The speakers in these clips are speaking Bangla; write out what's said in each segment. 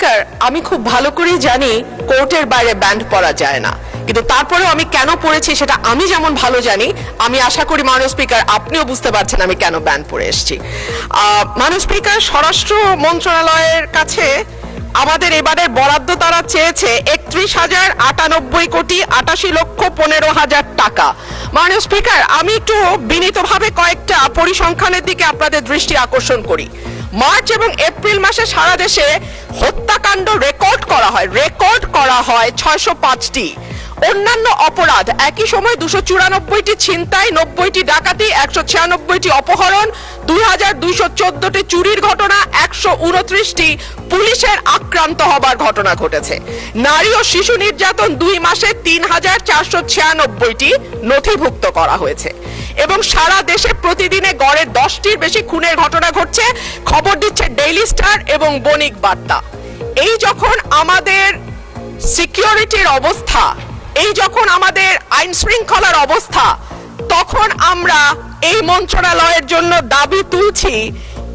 স্পিকার, আমি খুব ভালো করে জানি কোর্টের বাইরে ব্যান্ড পড়া যায় না, কিন্তু তারপরেও আমি কেন পড়েছি সেটা আমি যেমন ভালো জানি, আমি আশা করি মাননীয় স্পিকার আপনিও বুঝতে পারছেন আমি কেন ব্যান্ড পড়ে এসেছি। মাননীয় স্পিকার, স্বরাষ্ট্র মন্ত্রণালয়ের কাছে আমাদের এবারের বরাদ্দ তারা চেয়েছে 31,098,85,15,000 টাকা। মাননীয় স্পিকার, আমি একটু বিনীতভাবে কয়েকটা পরিসংখ্যানের দিকে আপনাদের দৃষ্টি আকর্ষণ করি। মার্চ এবং এপ্রিল মাসে সারা দেশে হত্যাকাণ্ড রেকর্ড করা হয় 605টি। অন্যান্য অপরাধ একই সময় 294টি ছিনতাই, 90টি ডাকাতি, 196টি অপহরণ, 2214টি চুরির ঘটনা, 129টি পুলিশের আক্রান্ত হবার ঘটনা ঘটেছে। নারী ও শিশু নির্যাতন 2 মাসে 3496টি নথিভুক্ত করা হয়েছে এবং সারা দেশে প্রতিদিনে গড়ে 10টির বেশি খুনের ঘটনা ঘটছে, খবর দিচ্ছে ডেইলি স্টার এবং বণিক বার্তা। এই যখন আমাদের সিকিউরিটির অবস্থা, এই যখন আমাদের আইন শৃঙ্খলার অবস্থা, তখন আমরা এই মন্ত্রণালয়ের জন্য দাবি তুলছি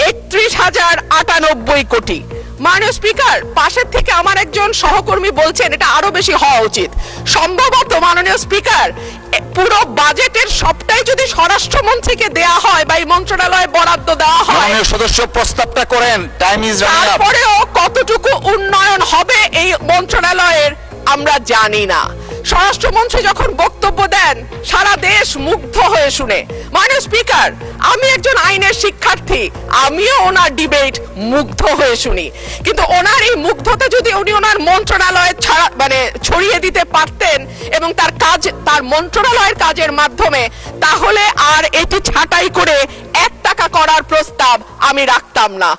31,098 কোটি। মাননীয় স্পিকার, পাশের থেকে আমার একজন সহকর্মী বলছেন এটা আরো বেশি হওয়া উচিত। সম্ভবত মাননীয় স্পিকার, পুরো বাজেটের সবটাই যদি স্বরাষ্ট্রমন্ত্রীকে দেয়া হয় বা এই মন্ত্রণালয়ে বরাদ্দ দেওয়া হয়, মাননীয় সদস্য প্রস্তাবটা করেন, টাইম ইজ রানিং আপ। তারপরেও কতটুকু উন্নয়ন হবে এই মন্ত্রণালয়ের আমরা জানি না। স্বরাষ্ট্রমন্ত্রী যখন বক্তব্য দেন সারা দেশ মুগ্ধ হয়ে শুনে। মাননীয় স্পিকার, আমি একজন আইনের শিক্ষার্থী, আমিও ওনার ডিবেট মুগ্ধ হয়ে শুনি, কিন্তু ওনার এই মুগ্ধতা যদি উনি ওনার মন্ত্রণালয়ে ছড়িয়ে দিতে পারতেন এবং তার মন্ত্রণালয়ের কাজের মাধ্যমে, তাহলে আর এটি ছাঁটাই করে 1 টাকা করার প্রস্তাব আমি রাখতাম না।